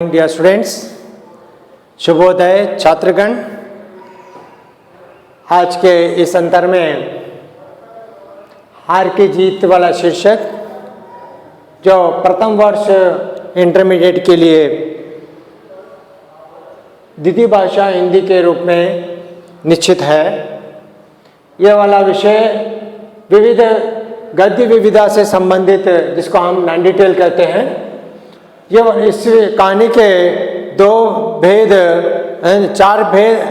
Dear students, शुभोदय छात्रगण। आज के इस अंतर में हार की जीत वाला शीर्षक जो प्रथम वर्ष इंटरमीडिएट के लिए द्वितीय भाषा हिंदी के रूप में निश्चित है, यह वाला विषय विविध गद्य विविधा से संबंधित, जिसको हम नॉन डिटेल कहते हैं। यह इस कहानी के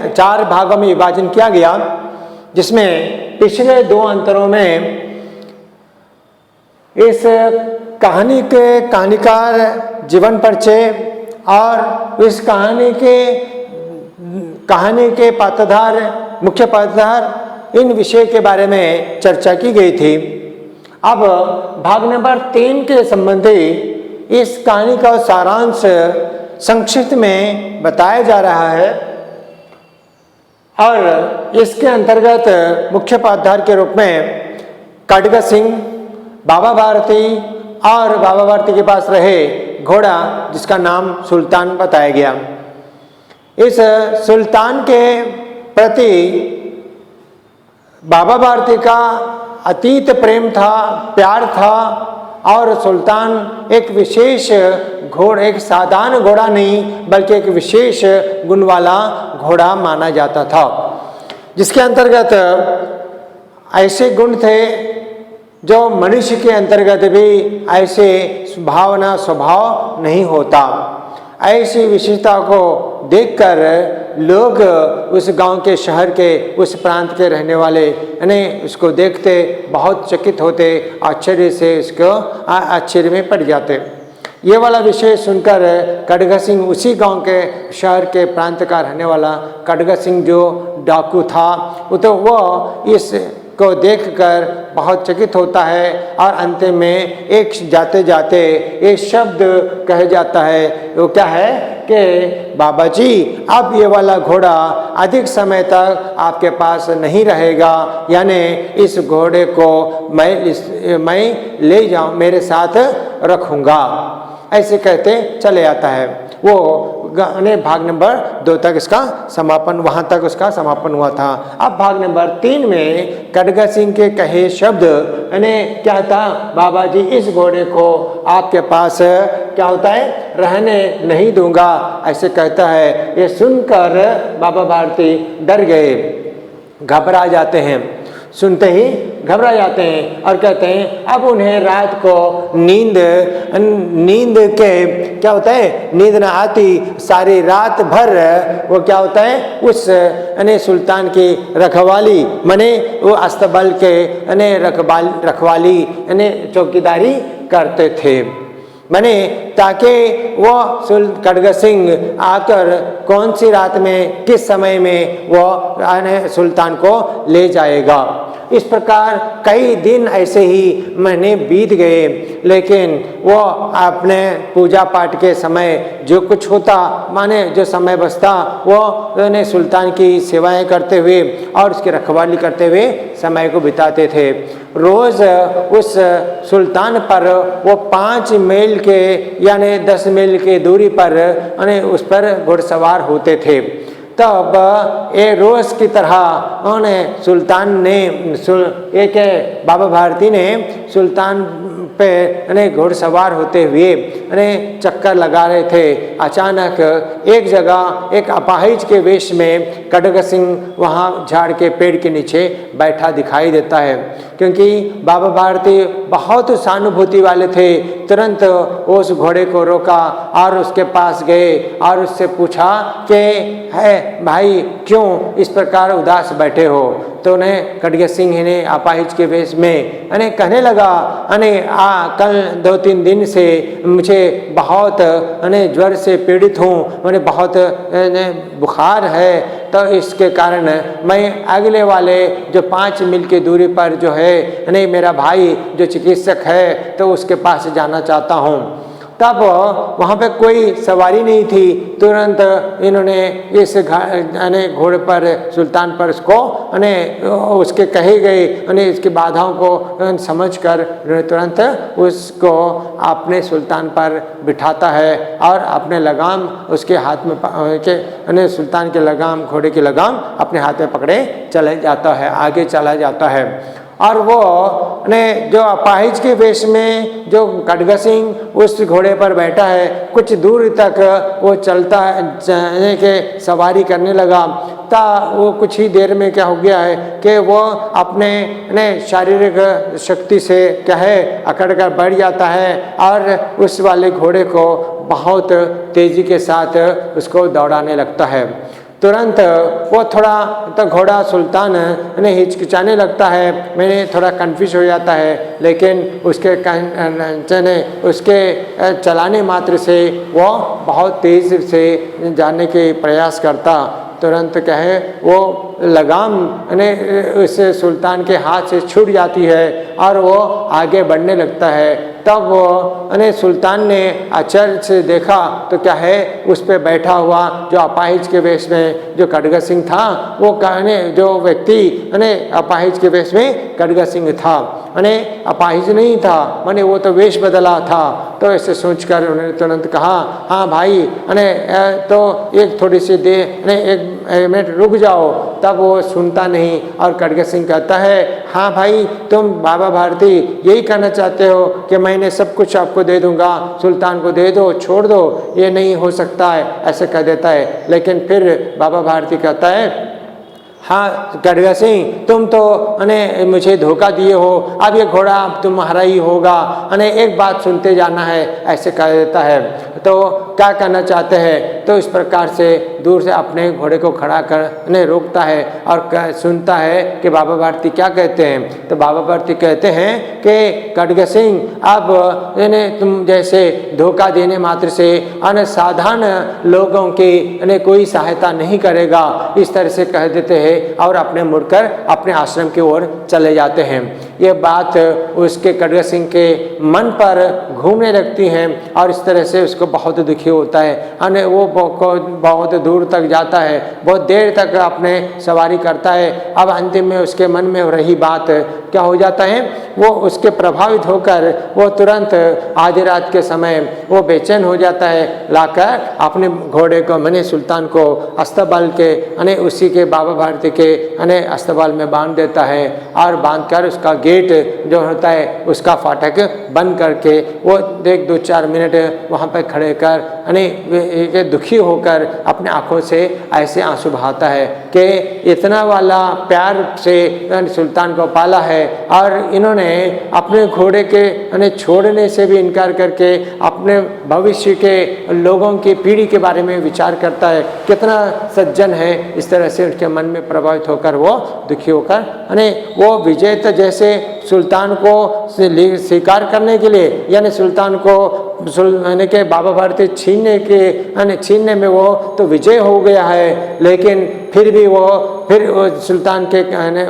चार भागों में विभाजन किया गया, जिसमें पिछले दो अंतरों में इस कहानी के कहानीकार जीवन परिचय और इस कहानी के पात्रधार, मुख्य पात्रधार, इन विषय के बारे में चर्चा की गई थी। अब भाग नंबर 3 के संबंधी इस कहानी का सारांश संक्षिप्त में बताया जा रहा है और इसके अंतर्गत मुख्य पात्रधार के रूप में खड्ग सिंह, बाबा भारती और बाबा भारती के पास रहे घोड़ा जिसका नाम सुल्तान बताया गया। इस सुल्तान के प्रति बाबा भारती का अतीत प्रेम था, प्यार था और सुल्तान एक विशेष घोड़ा, एक साधारण घोड़ा नहीं बल्कि एक विशेष गुण वाला घोड़ा माना जाता था, जिसके अंतर्गत ऐसे गुण थे जो मनुष्य के अंतर्गत भी ऐसे स्वभाव नहीं होता। ऐसी विशेषता को देखकर लोग उस गांव के, शहर के, उस प्रांत के रहने वाले उसको देखते बहुत चकित होते, आश्चर्य से इसको आश्चर्य में पड़ जाते। ये वाला विषय सुनकर खड्ग सिंह, उसी गांव के, शहर के, प्रांत का रहने वाला खड्ग सिंह जो डाकू था, तो वो इस को देखकर बहुत चकित होता है और अंत में एक जाते जाते एक शब्द कह जाता है। वो क्या है कि बाबा जी, अब ये वाला घोड़ा अधिक समय तक आपके पास नहीं रहेगा, यानी इस घोड़े को मैं ले जाऊं, मेरे साथ रखूंगा, ऐसे कहते चले आता है। वो भाग नंबर 2 तक इसका समापन, वहां तक उसका समापन हुआ था। अब भाग नंबर 3 में खड्ग सिंह के कहे शब्द क्या था, बाबा जी इस घोड़े को आपके पास क्या होता है, रहने नहीं दूंगा, ऐसे कहता है। ये सुनकर बाबा भारती डर गए, घबरा जाते हैं, सुनते ही घबरा जाते हैं और कहते हैं अब उन्हें रात को नींद के क्या होता है, नींद न आती। सारी रात भर वो क्या होता है, उस सुल्तान की रखवाली, माने वो अस्तबल के रखवाली चौकीदारी करते थे, माने ताकि वो खड्ग सिंह आकर कौन सी रात में, किस समय में वो सुल्तान को ले जाएगा। इस प्रकार कई दिन ऐसे ही महीने बीत गए, लेकिन वो अपने पूजा पाठ के समय जो कुछ होता, माने जो समय बचता, वो सुल्तान की सेवाएं करते हुए और उसकी रखवाली करते हुए समय को बिताते थे। रोज उस सुल्तान पर वो 5 मील के यानी 10 मील की दूरी पर उस पर घुड़सवार होते थे। तब ये रोज की तरह उन्हें सुल्तान ने बाबा भारती ने सुल्तान पे घुड़सवार होते हुए चक्कर लगा रहे थे। अचानक एक जगह एक अपाहिज के वेश में खड्ग सिंह वहाँ झाड़ के पेड़ के नीचे बैठा दिखाई देता है। क्योंकि बाबा भारती बहुत सहानुभूति वाले थे, तुरंत उस घोड़े को रोका और उसके पास गए और उससे पूछा कि है भाई, क्यों इस प्रकार उदास बैठे हो। तो उन्हें खड्ग सिंह ने अपाहिज के वेश में कहने लगा, कल 2-3 दिन से मुझे बहुत ज्वर से पीड़ित हूँ, मैंने बहुत बुखार है, तो इसके कारण मैं अगले वाले जो 5 मील की दूरी पर जो है मेरा भाई जो चिकित्सक है, तो उसके पास जाना चाहता हूँ। तब वहाँ पे कोई सवारी नहीं थी। तुरंत इन्होंने इस घोड़े पर सुल्तान पर उसको उसके कहे गए इसकी बाधाओं को समझकर तुरंत उसको अपने सुल्तान पर बिठाता है और अपने लगाम उसके हाथ में के सुल्तान के लगाम घोड़े की लगाम अपने हाथ में पकड़े चले जाता है, आगे चला जाता है। और वो जो अपाहिज के वेश में जो खड्ग सिंह उस घोड़े पर बैठा है, कुछ दूर तक वो चलता है के सवारी करने लगा। वो कुछ ही देर में क्या हो गया है कि वो अपने शारीरिक शक्ति से क्या है अकड़ कर बढ़ जाता है और उस वाले घोड़े को बहुत तेजी के साथ उसको दौड़ाने लगता है। तुरंत वो थोड़ा तो घोड़ा सुल्तान हिचकिचाने लगता है, मैंने थोड़ा कन्फ्यूज हो जाता है, लेकिन उसके चलाने मात्र से वो बहुत तेज़ से जाने के प्रयास करता। तुरंत क्या है वो लगाम उस सुल्तान के हाथ से छूट जाती है और वो आगे बढ़ने लगता है। तब वो सुल्तान ने आश्चर्य से देखा तो क्या है उस पर बैठा हुआ जो अपाहिज के वेश में जो खड्ग सिंह था, वो जो व्यक्ति अपाहिज के वेश में खड्ग सिंह था, अपाहिज नहीं था, वो तो वेश बदला था। तो ऐसे सोचकर उन्होंने तुरंत कहा, हाँ भाई तो एक थोड़ी सी देर एक मिनट रुक जाओ। तब वो सुनता नहीं और खड्ग सिंह कहता है, हाँ भाई तुम बाबा भारती यही कहना चाहते हो कि मैंने सब कुछ आपको दे दूंगा, सुल्तान को दे दो, छोड़ दो, ये नहीं हो सकता है, ऐसे कह देता है। लेकिन फिर बाबा भारती कहता है, हाँ खड्ग सिंह तुम तो मुझे धोखा दिए हो, अब ये घोड़ा अब तुम्हारा ही होगा, एक बात सुनते जाना है, ऐसे कह देता है। तो क्या करना चाहते हैं? तो इस प्रकार से दूर से अपने घोड़े को खड़ा कर रोकता है और सुनता है कि बाबा भारती क्या कहते हैं। तो बाबा भारती कहते हैं कि खड्ग सिंह अब तुम जैसे धोखा देने मात्र से साधारण लोगों की कोई सहायता नहीं करेगा, इस तरह से कह देते हैं और अपने मुड़कर अपने आश्रम की ओर चले जाते हैं। ये बात उसके खड्ग सिंह के मन पर घूमने लगती हैं और इस तरह से उसको बहुत दुखी होता है। वो बहुत दूर तक जाता है, बहुत देर तक अपने सवारी करता है। अब अंतिम में उसके मन में रही बात क्या हो जाता है, वो उसके प्रभावित होकर वो तुरंत आधी रात के समय वो बेचैन हो जाता है, लाकर अपने घोड़े को सुल्तान को अस्तबल के उसी के बाबा भारती के अस्तबल में बांध देता है और बांधकर उसका गेट जो होता है उसका फाटक बंद करके वो 2-4 मिनट वहाँ पर खड़े कर दुखी होकर अपने आँखों से ऐसे आंसू बहाता है कि इतना वाला प्यार से सुल्तान को पाला है और इन्होंने अपने घोड़े के छोड़ने से भी इनकार करके अपने भविष्य के लोगों की पीढ़ी के बारे में विचार करता है, कितना सज्जन है। इस तरह से उनके मन में प्रभावित होकर वो दुखी होकर वो विजेता जैसे सुल्तान को स्वीकार करने के लिए यानी सुल्तान को के बाबा भारती छीनने में वो तो विजय हो गया है, लेकिन फिर भी वो सुल्तान के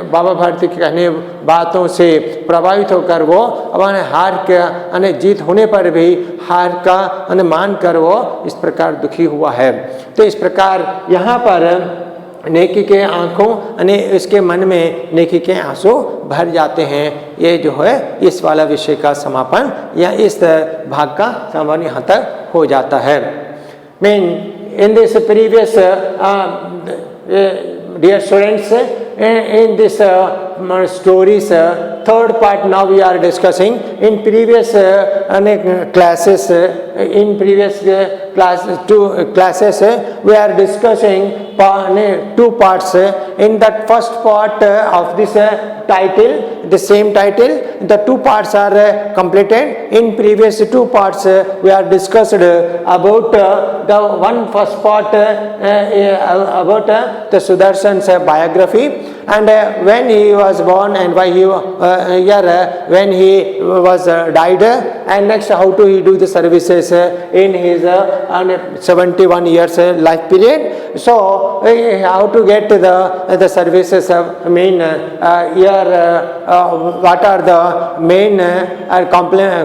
बाबा भारती के कहने बातों से प्रभावित होकर वो अपने हार के जीत होने पर भी हार का मान कर वो इस प्रकार दुखी हुआ है। तो इस प्रकार यहाँ पर नेकी के आँखों इसके मन में नेकी के आंसू भर जाते हैं। ये जो है इस वाला विषय का समापन या इस भाग का समापन यहाँ तक हो जाता है। In this previous dear students, in this stories third part now we are discussing. In previous classes we are discussing two parts. In that first part of this title, the same title, the two parts are completed. In previous two parts we are discussed about the one first part about the Sudarshan's biography and when he was born and why he when he was died, and next how to he do the services in his 71 years life period. So how to get the the services of main what are the main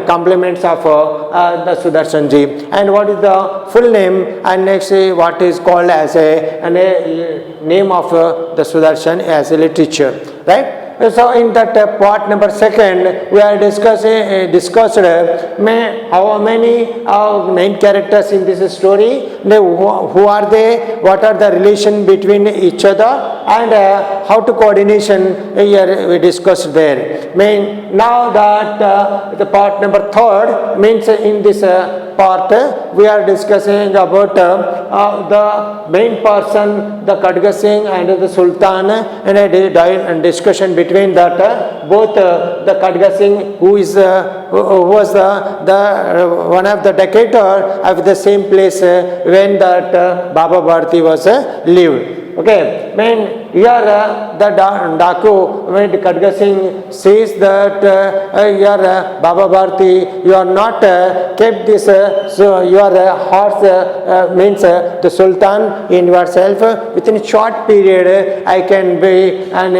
complements of the Sudarshan ji, and what is the full name, and next what is called as a name of the Sudarshan as a literature, right? So in that part number second, we are discussed how many main characters in this story, who are they, what are the relation between each other, and how to coordination here we discussed there. Now that the part number third means in this part we are discussing about the main person, the Khadga Singh and the Sultan, and a discussion between that both the Khadga Singh, who was the one of the dictator of the same place when that Baba Bharti was lived. Okay, here the Daku, when Khadga Singh says that here Baba Bharti, you are not kept this, so your horse means the Sultan in yourself, within a short period I can be and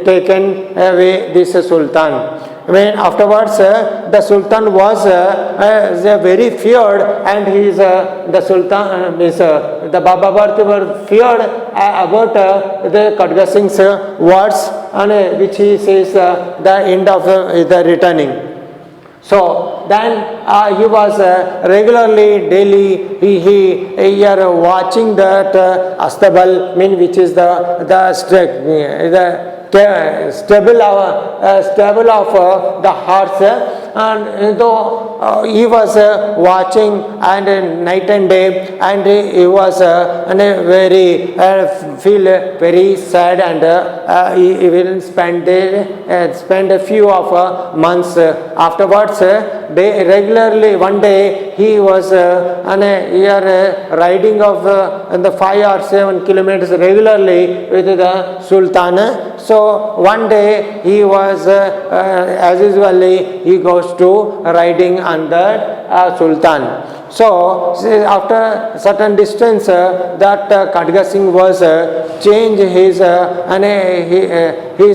taken away this Sultan. Afterwards the Sultan was very feared, and he is the Sultan means the Baba Bharti were feared about the Khadga Singh's words, and which he says the end of the returning. So then he was regularly, daily, he watching that astabal, which is the stable of the horse, and though he was watching and night and day, and he was very feel very sad, and he will spend a few of months afterwards. Regularly one day he was riding of the 5 or 7 kilometers regularly with the Sultan. So one day he was as usually he goes to riding under Sultan. So after certain distance that Khadga Singh was changed his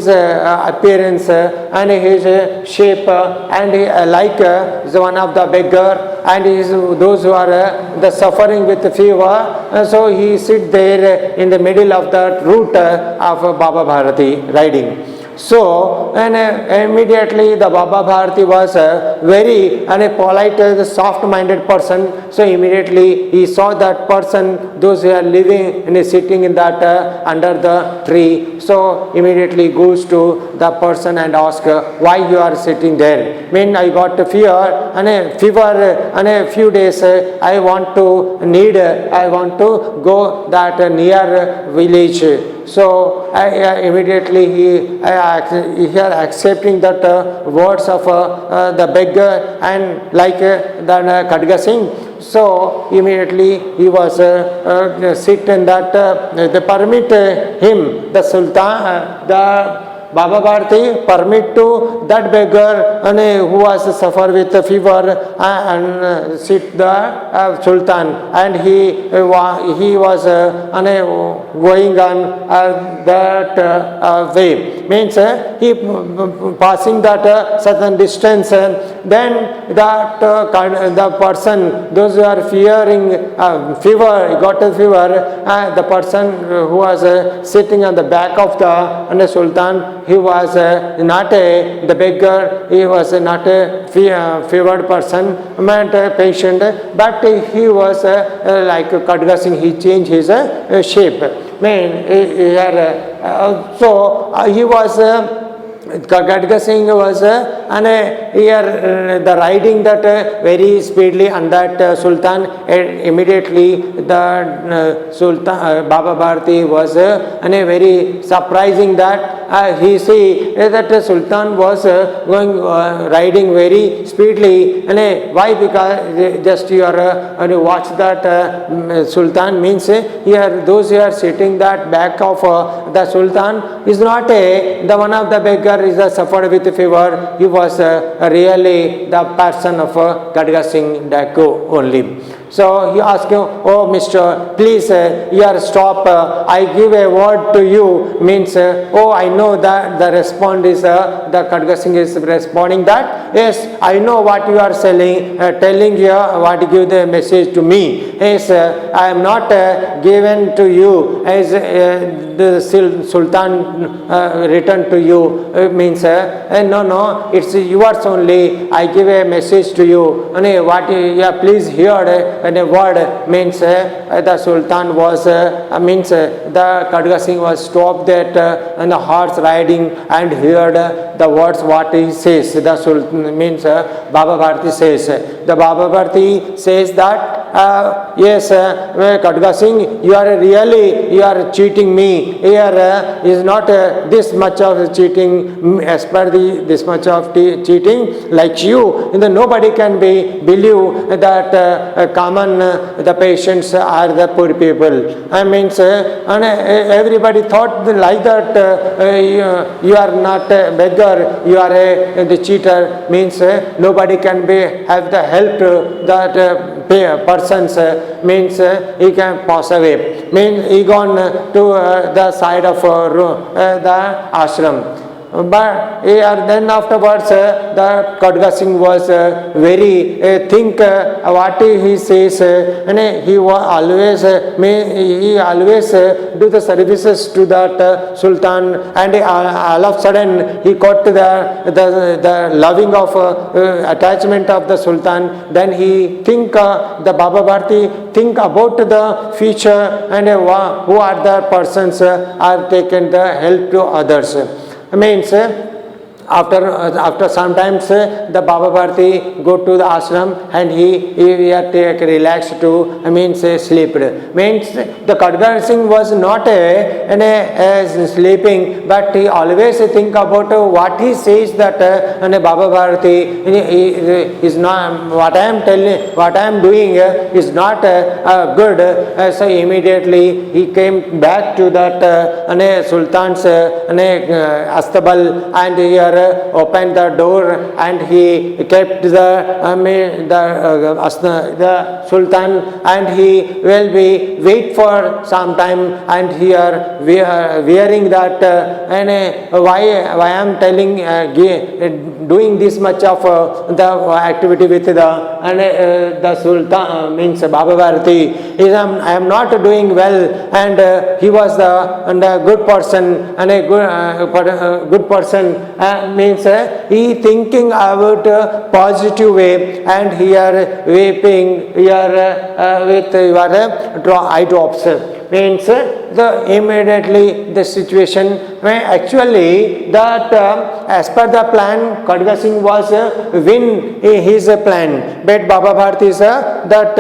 appearance and his shape, and he, like is one of the beggar, and those who are the suffering with fever, so he sit there in the middle of that route of Baba Bharati riding. So immediately the Baba Bharati was very polite, soft-minded person. So immediately he saw that person, those who are living and sitting in that under the tree. So immediately goes to the person and asks, why you are sitting there? I got fever and a few days I want to go that near village. So immediately he accepting that words of the beggar and like the Khadga Singh. So immediately he was sit in that they permit him, the Sultan, the Baba Bharti permit to that beggar who was suffer with fever and sit the Sultan, and he was going on that way. He passing that certain distance, then that the person, those who are fearing fever, got a fever, the person who was sitting on the back of the Sultan, he was not the beggar, he was not a fevered person, but a patient, but he was like Khadga Singh, he changed his shape. So he was Khadga Singh was here the riding that very speedily on that Sultan, and immediately the Sultan Baba Bharti was very surprising that he see that Sultan was going riding very speedily, and why? Because just you are watch that Sultan means here those who are sitting that back of the Sultan is not the one of the beggar is suffered with fever. He was really the person of Khadga Singh Daku only. So he asked him, oh Mr. Please, here stop, I give a word to you, means, oh I know that the response is, the Khadga Singh is responding that, yes, I know what you are saying, telling here, what you give the message to me. Yes, I am not given to you as the Sultan written to you, means, no, it's yours only, I give a message to you. And what please hear, and a word, means the Sultan was, means the Khadga Singh was stopped that and the horse riding and heard the words what he says. The Sultan means Baba Bharti says. The Baba Bharti says that, yes, Khadga Singh, you are cheating me. Here is not this much of cheating, as per this much of cheating like you. Nobody can believe that common the patients are the poor people. I mean, and everybody thought like that. You are not a beggar, you are the cheater, means nobody can have the help to that persons, means he can pass away, means he gone to the side of the ashram. But then afterwards, the Khadga Singh was very think what he says, and he always do the services to that Sultan, and all of a sudden he got the loving of attachment of the Sultan. Then he think the Baba Bharti think about the future, and who are the persons are taken the help to others. Means after sometimes the Baba Bharti go to the ashram and he take relaxed to, means sleep. Means the Khadga Singh was not sleeping, but he always think about what he says, that Baba Bharti is not, what I am telling, what I am doing is not good. So immediately he came back to that Sultan's astabal, and here opened the door, and he kept the Sultan, and he will be wait for some time, and here we are wearing that, and why I am telling doing this much of the activity with the Sultan, means Baba Bharti, I am not doing well, and he was a good person, and a good person, means he thinking about positive way, and here weeping, here with your eye drops, means the immediately the situation where actually that as per the plan Khadga Singh was win his plan, but Baba Bharti is that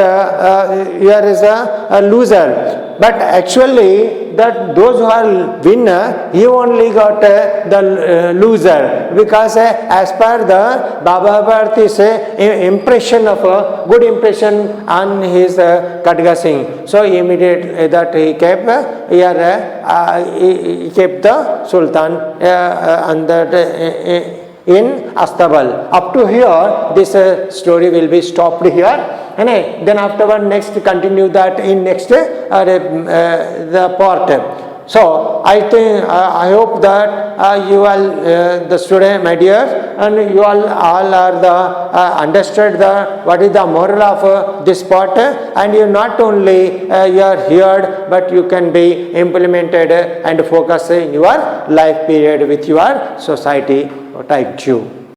here is a loser. But actually that those who are winner, he only got the loser, because as per the Baba Bharti's impression of good impression on his Khadga Singh. So immediately that he kept he kept the Sultan in Astabal. Up to here, this story will be stopped here. And then afterward, next continue that in next the part. So I think I hope that you all the student, my dear, and you all are the understood the what is the moral of this part, and you not only you are heard, but you can be implemented and focus in your life period with your society type 2.